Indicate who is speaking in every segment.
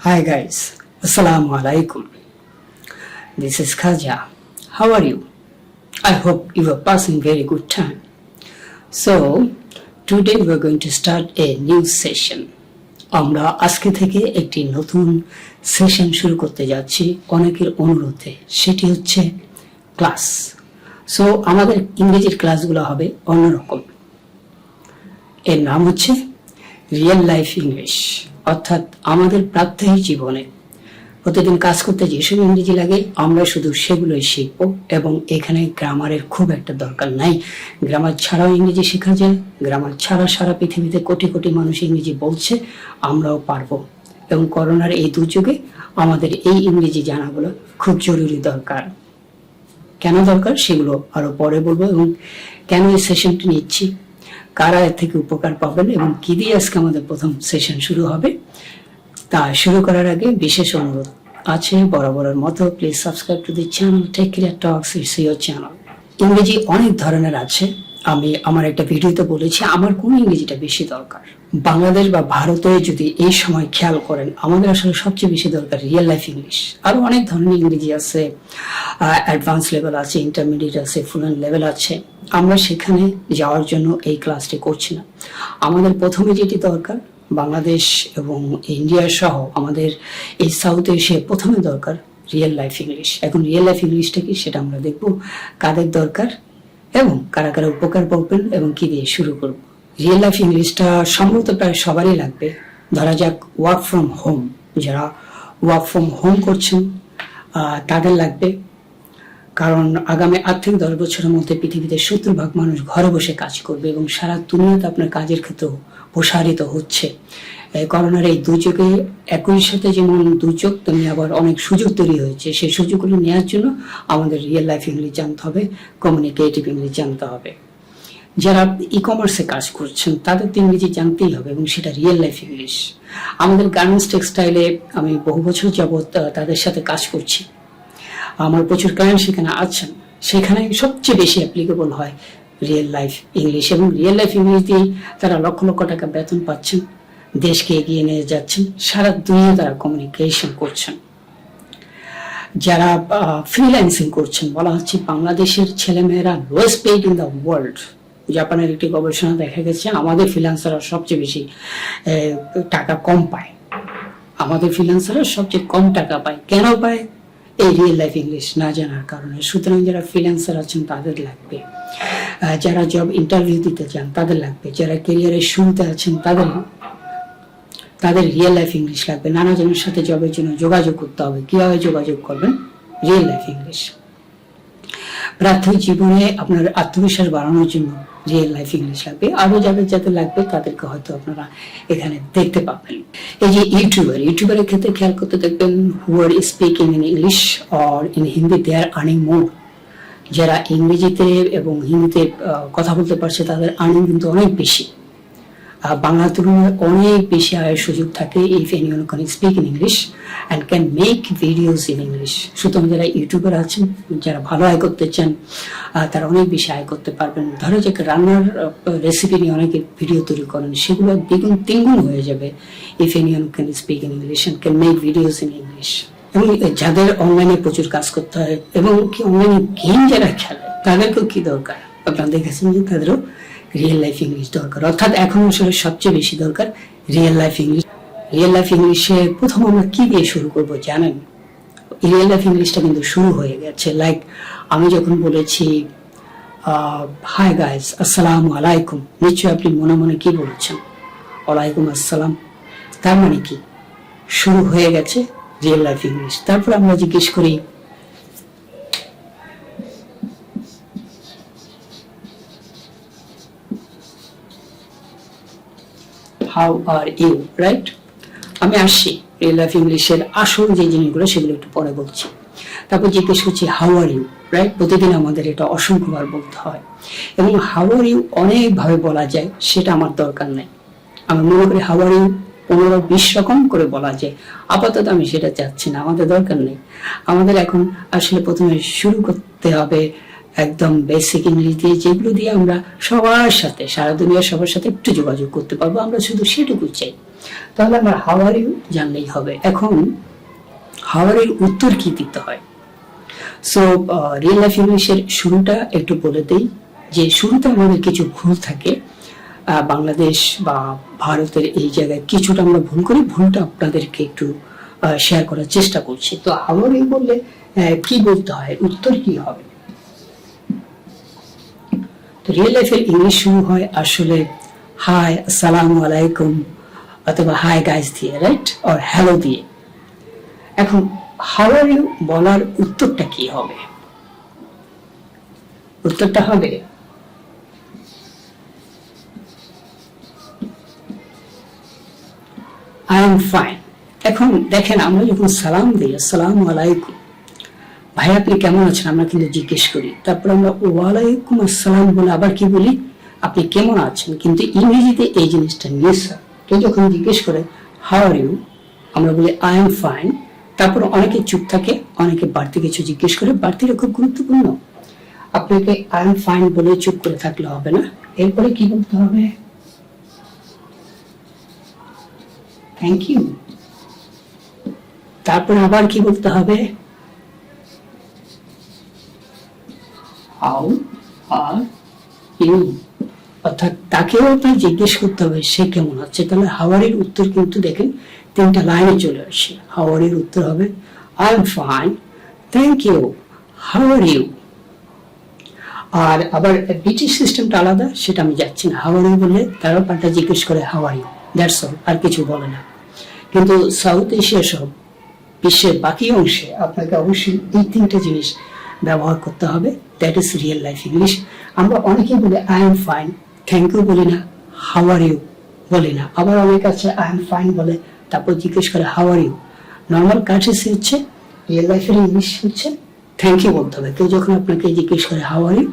Speaker 1: Hi guys, Assalamu alaikum. This is Khaja. How are you? I hope you are passing very good time. So, today we are going to start a new session. আমরা আজকে থেকে একটি নতুন session শুরু করতে যাচ্ছি অনেকের অনুরোধে, সেটি হচ্ছে ক্লাস। সো আমাদের ইংরেজির ক্লাসগুলো হবে অন্যরকম। এর নাম হচ্ছে রিয়েল লাইফ ইংলিশ, অর্থাৎ আমাদের প্রাত্যহিক জীবনে প্রতিদিন কাজ করতে যেসব ইংরেজি লাগে আমরা শুধু সেগুলোই শিখবো, এবং এখানে গ্রামারের খুব একটা দরকার নাই। গ্রামার ছাড়াও ইংরেজি শেখা যায়, গ্রামার ছাড়া সারা পৃথিবীতে কোটি কোটি মানুষ ইংরেজি বলছে, আমরাও পারবো। এবং করোনার এই দুর্যোগে আমাদের এই ইংরেজি জানাগুলো খুব জরুরি দরকার। কেন দরকার সেগুলো আরো পরে বলবো, এবং কেন এই সেশনটি নিচ্ছি, কারা এর থেকে উপকার পাবেন এবং কি দিয়ে আজকে আমাদের প্রথম সেশন শুরু হবে তা শুরু করার আগে বিশেষ অনুরোধ আছে বরাবরের মতো, please subscribe to the channel Take Care Talks, it's your channel. ইংরেজি অনেক ধরনের আছে। আমি আমার একটা ভিডিওতে বলেছি আমার কোন ইংরেজিটা বেশি দরকার। বাংলাদেশ বা ভারতে যদি এই সময় খেয়াল করেন, আমাদের আসলে সবচেয়ে বেশি দরকার রিয়েল লাইফ ইংলিশ। আরো অনেক ধরনের ইংরেজি আছে, অ্যাডভান্স লেভেল আছে, ইন্টারমিডিয়েট আছে, ফ্লুয়েন্ট লেভেল আছে। আমরা সেখানে যাওয়ার জন্য এই ক্লাসটি করছি না। আমাদের প্রথমে যেটি দরকার, বাংলাদেশ এবং ইন্ডিয়া সহ আমাদের এই সাউথ এশিয়া প্রথমে দরকার রিয়েল লাইফ ইংলিশ। এখন রিয়েল লাইফ ইংলিশটা কি সেটা আমরা দেখব, কাদের দরকার এবং কারা কারা উপকার পাবেন এবং কি দিয়ে শুরু করব। রিয়েল লাইফ ইংলিশটা সম্ভবত প্রায় সবারই লাগবে। ধরা যাক ওয়ার্ক ফ্রম হোম, যারা ওয়ার্ক ফ্রম হোম করছেন তাদের লাগবে, কারণ আগামী 8 থেকে 10 বছরের মধ্যে পৃথিবীতে 70% মানুষ ঘরে বসে কাজ করবে এবং সারা দুনিয়াতে আপনার কাজের ক্ষেত্র প্রসারিত হচ্ছে। করোনার এই দুর্যোগে একই সাথে যেমন দুর্যোগ তেমনি আবার অনেক সুযোগ তৈরি হয়েছে। সেই সুযোগগুলো নেওয়ার জন্য আমাদের রিয়েল লাইফ ইংলিশ জানতে হবে, কমিউনিকেটিভ ইংলিশ জানতে হবে। যারা ই কমার্সে কাজ করছেন তাদের তো ইংরেজি জানতেই হবে, এবং সেটা রিয়েল লাইফ ইংলিশ। আমাদের গার্মেন্টস টেক্সটাইলে আমি বহু বছর যাবৎ তাদের সাথে কাজ করছি, আমার প্রচুর ক্লায়েন্ট সেখানে আছেন। সেখানে সবচেয়ে বেশি অ্যাপ্লিকেবল হয় রিয়েল লাইফ ইংলিশ, এবং রিয়েল লাইফ ইংলিশ দিয়েই তারা লক্ষ লক্ষ টাকা বেতন পাচ্ছেন, দেশকে এগিয়ে নিয়ে যাচ্ছেন, সারা দুনিয়া তারা কমিউনিকেশন করছেন। যারা ফ্রিল্যান্সিং করছেন, বলা হচ্ছে বাংলাদেশের ছেলেমেয়েরা lowest paid in the world. জাপানের একটি গবেষণা দেখা গেছে আমাদের ফ্রিল্যান্সাররা সবচেয়ে বেশি টাকা কম পায়, আমাদের ফ্রিল্যান্সাররা সবচেয়ে কম টাকা পায়। কেন পায়? এই রিয়েল লাইফ ইংলিশ না জানার কারণে। সুতরাং যারা ফ্রিল্যান্সার আছেন তাদের লাগবে, যারা জব ইন্টারভিউ দিতে চান তাদের লাগবে, যারা ক্যারিয়ারের শুরুতে আছেন তাদের রিয়েল লাইফ ইংলিশ লাগবে। নানা জনের সাথে জবের জন্য যোগাযোগ করতে হবে, কিভাবে যোগাযোগ করবেন, রিয়েল লাইফ ইংলিশ। প্রাথমিক জীবনে আপনার আত্মবিশ্বাস বাড়ানোর জন্য রিয়েল লাইফ ইংলিশ লাগবে। আরো যাদের লাগবে তাদেরকে হয়তো আপনারা এখানে দেখতে পাবেন। এই যে ইউটিউবারের ক্ষেত্রে খেয়াল করতে দেখবেন, who are speaking in English or in Hindi they are earning more. যারা ইংরেজিতে এবং হিন্দিতে কথা বলতে পারছে তাদের আর্নিং কিন্তু অনেক বেশি, বাংলার তুলনায় অনেক বেশি আয়ের সুযোগ থাকে if anyone can speak in English and can make videos in English. সুতরাং যারা ইউটিউবার আছেন, যারা ভালো আয় করতে চান, তারা অনেক বেশি আয় করতে পারবেন। ধরো যে রান্নার রেসিপি নিয়ে অনেকে ভিডিও তৈরি করেন, সেগুলো দ্বিগুণ তিনগুণ হয়ে যাবে if anyone can speak in English and can make videos in English. এবং যাদের অনলাইনে প্রচুর কাজ করতে হয় এবং কি অনলাইনে গেম যারা খেলে তাদেরকেও কি দরকার, আপনারা দেখেছেন যে তাদেরও রিয়েল লাইফ ইংলিশ দরকার। অর্থাৎ এখন আসলে সবচেয়ে বেশি দরকার real life English. Real life ইংলিশে প্রথম আমরা কি দিয়ে শুরু করব জানেন? রিয়েল লাইফ ইংলিশটা কিন্তু শুরু হয়ে গেছে। লাইক আমি যখন বলেছি হাই গাইস, আসসালামু আলাইকুম, নিশ্চয়ই আপনি মনে মনে কি বলেছেন, ওয়ালাইকুম আসসালাম। তার মানে কি শুরু হয়ে গেছে রিয়েল লাইফ ইংলিশ। তারপর আমরা জিজ্ঞেস করি হাউ আর ইউ, রাইট? আমি আসছি রিয়েল লাইফ ইংলিশের আসল যে জিনিসগুলো সেগুলো একটু পরে বলছি। তারপর জিজ্ঞেস করছি হাউ আর ইউ, রাইট? প্রতিদিন আমাদের এটা অসংখ্যবার বলতে হয়, এবং হাউ আর ইউ অনেকভাবে বলা যায়, সেটা আমার দরকার নেই। আমি মনে করি হাউ আর ইউ 15-20 রকম করে বলা যায়। আপাতত আমি সেটা চাচ্ছি না, আমাদের দরকার নেই। আমাদের এখন আসলে প্রথমে শুরু করতে হবে একদম বেসিক ইংলিশ দিয়ে, যেগুলো দিয়ে আমরা সবার সাথে, সারা দুনিয়ার সবার সাথে একটু যোগাযোগ করতে পারবো। আমরা শুধু সেটুকু চাই। তাহলে আমার হাউ আর ইউ জানলেই হবে। এখন হাউ আর ইউ উত্তর কি দিতে হয়। সো রিয়েল লাইফ ইংলিশের শুরুটা একটু বলে দেই, যে শুরুতে আমাদের কিছু ভুল থাকে। বাংলাদেশ বা ভারতের এই জায়গায় কিছুটা আমরা ভুল করি, ভুলটা আপনাদেরকে একটু শেয়ার করার চেষ্টা করছি। তো হাউ আর ইউ বললে কি বলতে হয়, উত্তর কি হবে। তো রিয়েল লাইফের ইংলিশ শুরু হয় আসলে হাই, আসসালামু আলাইকুম অথবা হাই গাইস দিয়ে, রাইট, অর হ্যালো দিয়ে। এখন হাউ আর ইউ বলার উত্তরটা কি হবে, উত্তরটা হবে আই এম ফাইন। এখন দেখেন, আমরা যখন সালাম দিই আসসালামু আলাইকুম, ভাই আপনি কেমন আছেন, আমরা কিন্তু জিজ্ঞেস করি, তারপর আমরা ওয়ালাইকুম আসসালাম বলে আবার কি বলি, আপনি কেমন আছেন। কিন্তু ইংরেজিতে এই জিনিসটা মিস হয়। কেউ যখন জিজ্ঞেস করে হাউ আর ইউ, আমরা বলি আই এম ফাইন, তারপর অনেকে চুপ থাকে, অনেকে বাড়তি কিছু জিজ্ঞেস করে। বাড়তিটা খুব গুরুত্বপূর্ণ। আপনাকে আই এম ফাইন বলে চুপ করে থাকলে হবে না, এরপরে কি বলতে হবে, থ্যাংক ইউ। তারপর আবার কি বলতে হবে, হাউ আর ইউ, অর্থাৎ তাকেও আপনার জিজ্ঞেস করতে হবে সে কেমন আছে। তাহলে হাওয়ারের উত্তর কিন্তু দেখেন 3টা লাইনে চলে আসে। হাওয়ারের উত্তর হবে I am fine, thank you, how are you. আর আবার ব্রিটিশ সিস্টেমটা আলাদা, সেটা আমি যাচ্ছি না। হাউ আর ইউ বললে তারাও পাল্টা জিজ্ঞেস করে how are you, that's all, আর কিছু বলে না। কিন্তু সাউথ এশিয়া সহ বিশ্বের বাকি অংশে আপনাকে অবশ্যই এই 3টে জিনিস ব্যবহার করতে হবে। That is real life English. আমরা অনেকেই বলি I am fine, thank you বলি না, হাউ আর ইউ বলি না। আবার অনেক আছে আই এম ফাইন বলে তারপর জিজ্ঞেস করে how are you. Normal courtesy হচ্ছে, রিয়েল লাইফের ইংলিশ হচ্ছে থ্যাংক ইউ বলতে হবে। কেউ যখন আপনাকে জিজ্ঞেস করে how are you,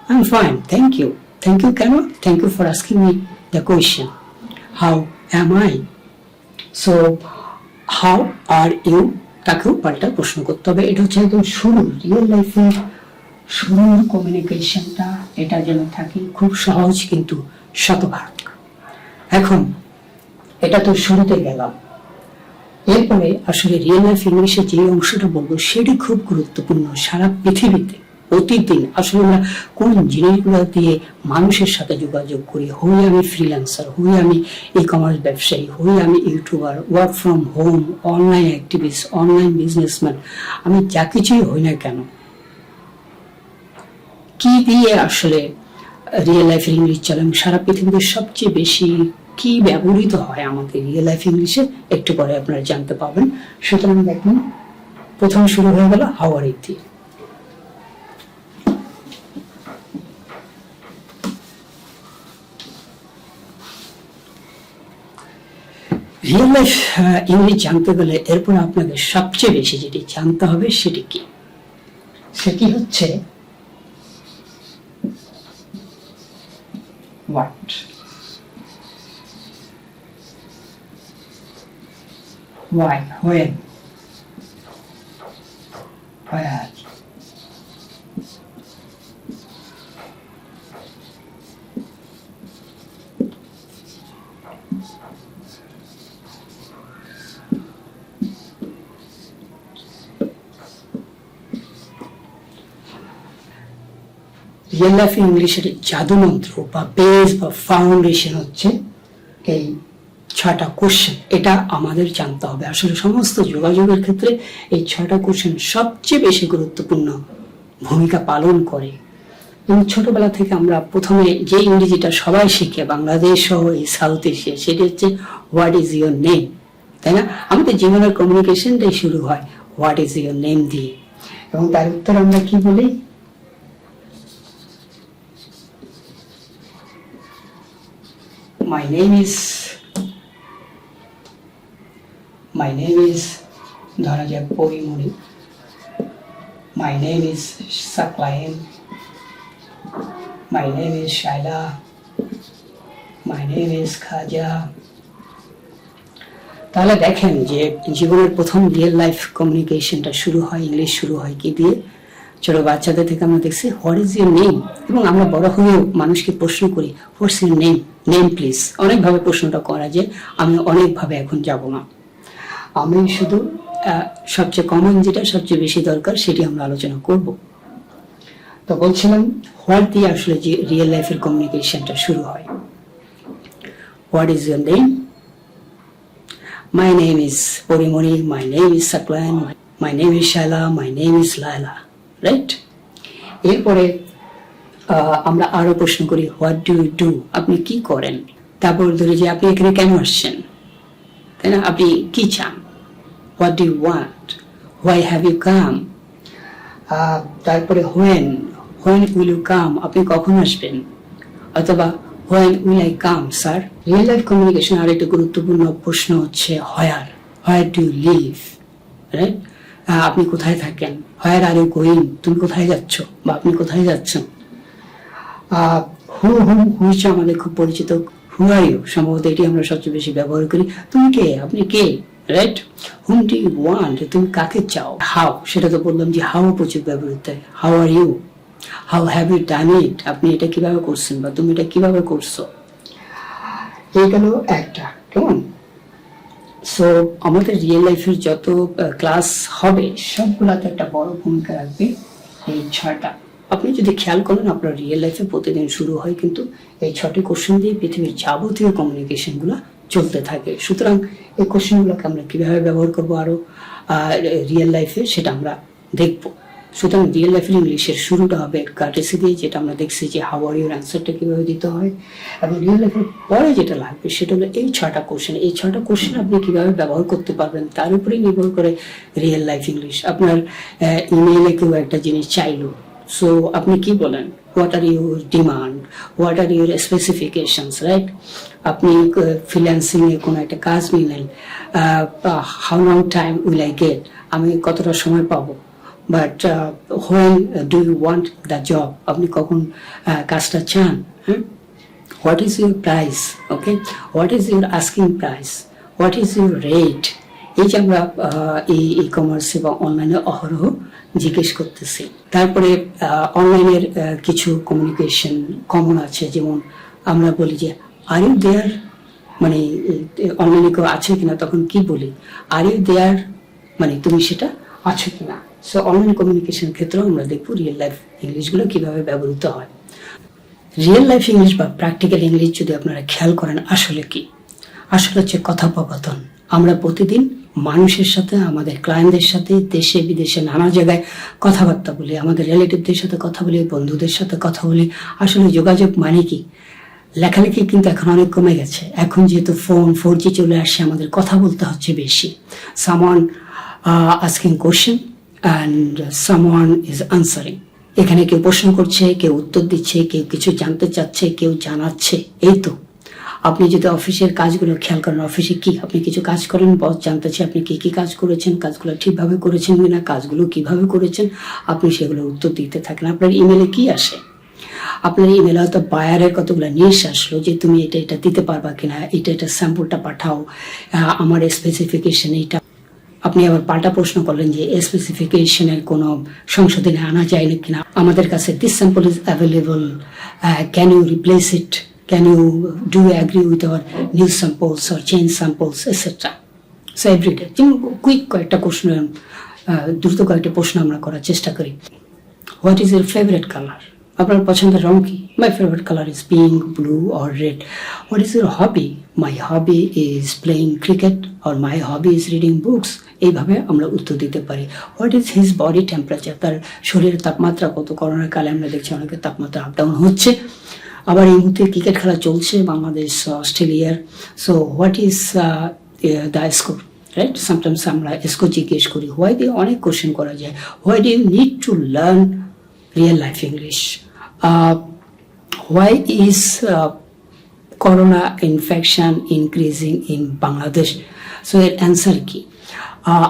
Speaker 1: I am fine, thank you. Thank you কেন, thank you for asking me the question, how am I. So how are you তাকেও পাল্টা প্রশ্ন করতে হবে। এটা হচ্ছে একদম শুরু, রিয়েল লাইফের শুরুর কমিউনিকেশনটা এটা যেন থাকে খুব সহজ কিন্তু শতভাগ। এখন এটা তো শুরুতে গেলাম, এরপরে আসলে রিয়েল লাইফ ইংলিশে যে অংশটা বলবো সেটি খুব গুরুত্বপূর্ণ। সারা পৃথিবীতে প্রতিদিন আসলে আমরা কোন জিনিসগুলো দিয়ে মানুষের সাথে যোগাযোগ করি, হই আমি ফ্রিল্যান্সার, হই আমি ই কমার্স ব্যবসায়ী, হই আমি YouTuber, work from home, online activist, online businessman, আমি যা কিছুই হই না কেন, কি দিয়ে আসলে রিয়েল লাইফ ইংলিশ চলে, সারা পৃথিবীতে সবচেয়ে বেশি কি ব্যবহৃত হয় আমাদের রিয়েল লাইফ ইংলিশে, একটু পরে আপনারা জানতে পারবেন। সুতরাং দেখুন, প্রথম শুরু হয়ে গেল হাউ আর ইউ দিয়ে। রিয়েল লাইফ ইংলিশ জানতে গেলে এরপর আপনাকে সবচেয়ে বেশি যেটি জানতে হবে সেটি কি, সেটি হচ্ছে what, why, when, where, real life ইংলিশের জাদু মন্ত্র বা বেস বা ফাউন্ডেশন হচ্ছে এই 6টা কোশ্চেন। এটা আমাদের জানতে হবে। আসলে সমস্ত যোগাযোগের ক্ষেত্রে এই 6টা কোশ্চেন সবচেয়ে বেশি গুরুত্বপূর্ণ ভূমিকা পালন করে। এবং ছোটবেলা থেকে আমরা প্রথমে যে ইংরেজিটা সবাই শিখে, বাংলাদেশ সহ এই সাউথ এশিয়া, সেটি হচ্ছে হোয়াট ইজ ইউর নেম, তাই না? আমাদের জীবনের কমিউনিকেশনটাই শুরু হয় হোয়াট ইজ ইউর নেম দিয়ে, এবং তার উত্তর আমরা কি বলি, my name is ধরা যাক Pori Moni, my name is Saqlain, my name is Shaila, my name is খাজা। তাহলে দেখেন যে জীবনের প্রথম রিয়েল লাইফ কমিউনিকেশনটা শুরু হয়, ইংলিশ শুরু হয় কি দিয়ে, ছোট বাচ্চাদের থেকে আমরা দেখছি হোয়াট ইজ ইউর নেম, এবং আমরা বড় হয়েও মানুষকে প্রশ্ন করি what's your name, name please. অনেকভাবে প্রশ্নটা করা যায়, আমি অনেকভাবে এখন যাব না। আমি শুধু সবচেয়ে কমন যেটা সবচেয়ে বেশি দরকার সেটি আমরা আলোচনা করব। তো বলছিলাম হোয়াট দিয়ে আসলে যে রিয়েল লাইফের কমিউনিকেশনটা শুরু হয়। What is your name? My name is Porimoni, my name is Saqlain, my name is Shaila, my name is Laila, right? এরপরে আমরা আরো প্রশ্ন করি হোয়াট ডু ইউ ডু, আপনি কি করেন? তারপর ধরি যে আপনি এখানে কেন আসছেন, তাই না? আপনি কি চান? What do you want? Why have you come? তারপরে হোয়েন উইল ইউ কাম, আপনি কখন আসবেন? অথবা when will I come sir? Real life communication আর একটা গুরুত্বপূর্ণ প্রশ্ন হচ্ছে where do you live, right? আপনি কোথায় থাকেন? হোয়ার আর ইউ গোয়িং, তুমি কোথায় যাচ্ছ বা আপনি কোথায় যাচ্ছেন? হুইচ আমাদের খুব পরিচিত, হু আর ইউ, সম্ভবত এটি আমরা সবচেয়ে বেশি ব্যবহার করি। তুমি কে, আপনি কে, right? Whom do you want, তুমি কাকে চাও? হাউ, সেটা তো বললাম যে হাউ প্রচুর ব্যবহৃত হয়। How are you, how have you done it, আপনি এটা কিভাবে করছেন বা তুমি এটা কিভাবে করছো। এই গেল একটা, কেমন? সো আমাদের রিয়েল লাইফের যত ক্লাস হবে সবগুলাতে একটা বড় ভূমিকা রাখবে এই 6টা। আপনি যদি খেয়াল করেন আপনার রিয়েল লাইফে প্রতিদিন শুরু হয় কিন্তু এই 6টি কোশ্চেন দিয়ে পৃথিবীর যাবতীয় কমিউনিকেশন গুলা চলতে থাকে। সুতরাং এই কোশ্চেন গুলোকে আমরা কিভাবে ব্যবহার করবো আরো রিয়েল লাইফে সেটা আমরা দেখবো। সুতরাং রিয়েল লাইফের ইংলিশের শুরুটা হবে কার্টেসি দিয়ে, যেটা আমরা দেখছি যে হাউ আর ইউর অ্যান্সারটা কিভাবে দিতে হয়, এবং রিয়েল লাইফের পরে যেটা লাগবে সেটা হলো এই 6টা কোশ্চেন। এই 6টা কোশ্চেন আপনি কিভাবে ব্যবহার করতে পারবেন তার উপরেই নির্ভর করে রিয়েল লাইফ ইংলিশ। আপনার ইমেইলে কেউ একটা জিনিস চাইলো, সো আপনি কি বলেন? What are your demand, what are your specifications, right? আপনি ফ্রিল্যান্সিং এ কোনো একটা কাজ নিলেন, how long time will I get, আমি কতটা সময় পাবো। But when do you want the job, আপনি কখন কাজটা চান? What is your price, okay? What is your asking price, what is your rate? এই যে আমরা এই ই কমার্সে বা অনলাইনে অহরহ জিজ্ঞেস করতেছি। তারপরে অনলাইনের কিছু কমিউনিকেশন কমন আছে, যেমন আমরা বলি যে আর ইউ দেয়ার, মানে অনলাইনে কেউ আছে কিনা তখন কি বলি? আর ইউ দেয়ার মানে তুমি সেটা আছো কিনা। সো অনলাইন কমিউনিকেশন ক্ষেত্রেও আমরা দেখবো রিয়েল লাইফ ইংলিশগুলো কিভাবে ব্যবহৃত হয়। রিয়েল লাইফ ইংলিশ বা প্র্যাকটিক্যাল ইংলিশ যদি আপনারা খেয়াল করেন আসলে কি, আসলে হচ্ছে কথোপকথন। আমরা প্রতিদিন মানুষের সাথে, আমাদের ক্লায়েন্টদের সাথে, দেশে বিদেশে নানা জায়গায় কথাবার্তা বলি, আমাদের রিলেটিভদের সাথে কথা বলি, বন্ধুদের সাথে কথা বলি। আসলে যোগাযোগ মানে কি? লেখালেখি কিন্তু এখন অনেক কমে গেছে। এখন যেহেতু ফোন 4G চলে আসছে, আমাদের কথা বলতে হচ্ছে বেশি। Someone asking question and someone is answering. এখানে কেউ প্রশ্ন করছে, কেউ উত্তর দিচ্ছে, কেউ কিছু জানতে চাচ্ছে, কেউ জানাচ্ছে। এই তো আপনি যদি অফিসের কাজগুলো খেয়াল করেন, অফিসে কি আপনি কিছু কাজ করেন, বস জানতে চাই আপনি কি কি কাজ করেছেন, কাজগুলো ঠিকভাবে করেছেন কিনা, কাজগুলো কিভাবে করেছেন, আপনি সেগুলোর উত্তর দিতে থাকেন। আপনার ইমেলে কি আসে? আপনার ইমেলে হয়তো বায়ারের কতগুলো নিউজ আসলো যে তুমি এটা দিতে পারবা কিনা, এটা স্যাম্পলটা পাঠাও, আমার স্পেসিফিকেশন এইটা। আপনি আবার পাল্টা প্রশ্ন করলেন যে স্পেসিফিকেশনের কোনো সংশোধনে আনা যায় না কিনা, আমাদের কাছে this sample is available, can you replace it, can you do agree with our new samples or change samples etcetera. So everyday যেমন কুইক কয়েকটা প্রশ্ন, দ্রুত কয়েকটা প্রশ্ন আমরা করার চেষ্টা করি। What is your favourite colour, আপনার পছন্দের রং কি? My favourite colour is pink, blue or red. What is your hobby? My hobby is playing cricket or my hobby is reading books. এইভাবে আমরা উত্তর দিতে পারি। What is his body temperature, তার শরীরের তাপমাত্রা কত? করোনার কালে আমরা দেখছি অনেকের তাপমাত্রা আপ ডাউন হচ্ছে। আবার এই মুহূর্তে ক্রিকেট খেলা চলছে বাংলাদেশ অস্ট্রেলিয়ার। So what is the score, right? Sometimes আমরা স্কোর জিজ্ঞেস করি। হোয়াই দিয়ে অনেক কোশ্চেন করা যায়। Why do you need to learn real life English? Why is corona infection increasing in Bangladesh? So এর অ্যান্সার কি?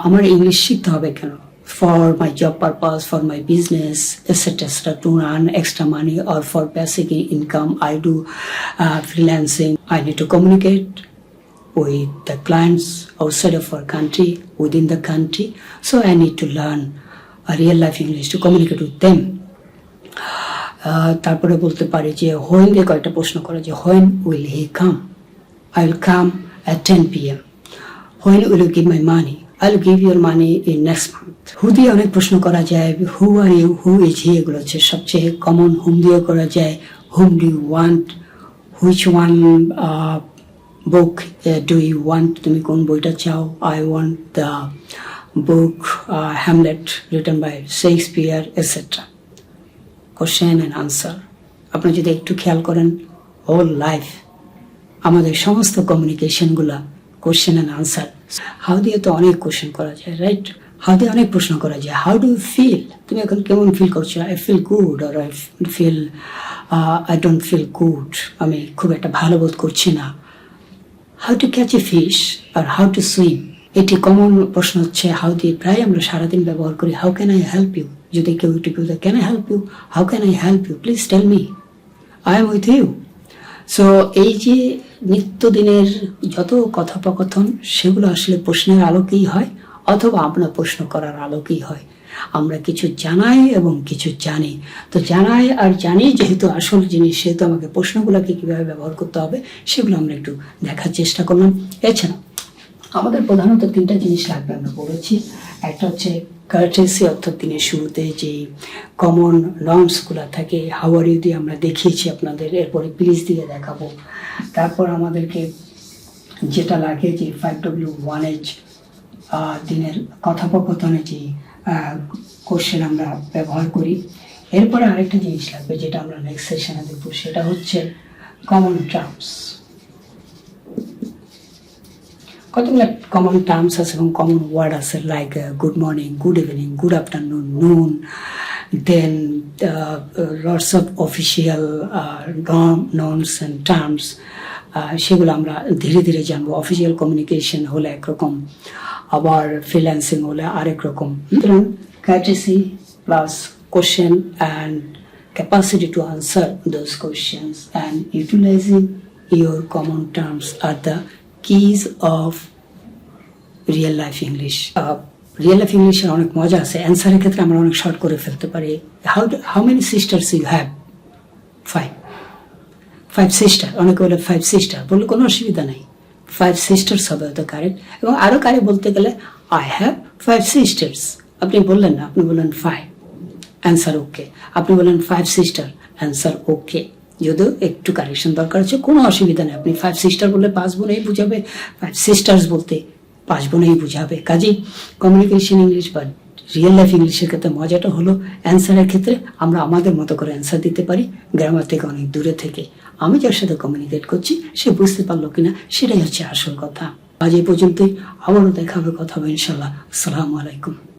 Speaker 1: আমার ইংলিশ শিখতে হবে কেন? For my job purpose, for my business, etc. To earn extra money or for basic income, I do freelancing. I need to communicate with the clients outside of our country, within the country. So I need to learn real life English to communicate with them. তারপরে বলতে পারি যে when দিয়ে কয়েকটা প্রশ্ন করা যে when will he come? I will come at 10 p.m. When will you give my money? I will give your money in next month. Who দিয়ে অনেক প্রশ্ন করা যায়, who are you, who is he, এগুলো হচ্ছে সবচেয়ে কমন। whom দিয়ে করা যায় whom do you want, which one book do you want, তুমি কোন বইটা চাও। I want the book Hamlet written by Shakespeare, etc. Question and answer. আপনি যদি একটু খেয়াল করেন হোল লাইফ আমাদের সমস্ত কমিউনিকেশনগুলা কোশ্চেন অ্যান্ড আনসার। হাউ দিয়ে তো অনেক কোশ্চেন করা যায়, রাইট? হাউ দিয়ে অনেক প্রশ্ন করা যায়। হাউ ডু ইউ ফিল, তুমি এখন কেমন ফিল করছো? আই ফিল গুড, আর I feel I don't feel good, আমি খুব একটা ভালো বোধ করছি না। How to catch a fish আর হাউ টু সুইম, এটি কমন প্রশ্ন হচ্ছে হাউ দিয়ে প্রায় আমরা সারাদিন ব্যবহার করি। How can I help you, যদি কেউ একটু can I help you, how can I help you, please tell me, I am with you. So এই যে নিত্যদিনের যত কথোপকথন সেগুলো আসলে প্রশ্নের আলোকেই হয়, অথবা আমরা প্রশ্ন করার আলোকেই হয়। আমরা কিছু জানাই এবং কিছু জানি, তো জানাই আর জানি যেহেতু আসল জিনিস, সেহেতু আমাকে প্রশ্নগুলোকে কীভাবে ব্যবহার করতে হবে সেগুলো আমরা একটু দেখার চেষ্টা করলাম। এছাড়া আমাদের প্রধানত তিনটা জিনিস লাগবে, আমরা বলেছি। একটা হচ্ছে কার্টেসি, অর্থাৎ দিনের শুরুতে যে কমন নর্মসগুলো থাকে, হাউ আর ইউ দিয়ে আমরা দেখিয়েছি আপনাদের, এরপরে প্লিজ দিয়ে দেখাবো। তারপর আমাদেরকে যেটা লাগে যে 5W1H দিনের কথোপকথনে যে কোশ্চেন আমরা ব্যবহার করি। এরপরে আরেকটা জিনিস লাগবে যেটা আমরা নেক্সট সেশনে দেখবো, সেটা হচ্ছে কমন টার্মস। কতগুলো কমন টার্মস আছে এবং কমন ওয়ার্ড আছে, like good morning, good evening, good afternoon, noon, then lots of official norms and terms. সেগুলো আমরা ধীরে ধীরে জানবো। অফিসিয়াল কমিউনিকেশন হলে একরকম, আবার ফ্রিল্যান্সিং হলে আরেক রকম। সুতরাং courtesy plus question and capacity to answer those questions and utilizing your common terms are the keys of real life English. Real life English এর অনেক মজা আছে। অ্যান্সারের ক্ষেত্রে আমরা অনেক শর্ট করে ফেলতে পারি। How many sisters you have? 5 sister, অনেকে বলে 5 sister, বললে কোনো অসুবিধা নেই। 5 sisters হবে তো কারেক্ট। এবং আরো কারে বলতে গেলে I have 5 sisters, আপনি বললেন না, আপনি বললেন 5, অ্যান্সার ওকে। আপনি বললেন 5 sister, অ্যান্সার ওকে। যদিও একটু কারেকশন দরকার আছে, কোনো অসুবিধা নেই। আপনি 5 sister বললে 5 বোনেই বুঝাবে, 5 sisters বলতে 5 বোনেই বুঝাবে। কাজেই কমিউনিকেশন ইংলিশ বা রিয়েল লাইফ ইংলিশের ক্ষেত্রে মজাটা হলো অ্যান্সারের ক্ষেত্রে আমরা আমাদের মতো করে অ্যান্সার দিতে পারি, গ্রামার থেকে অনেক দূরে থেকে। আমি যার সাথে কমিউনিকেট করছি সে বুঝতে পারলো কিনা, সেটাই হচ্ছে আসল কথা। আজ এই পর্যন্তই, আবারও দেখা হবে, কথা হবে ইনশাল্লাহ। আসসালামু আলাইকুম।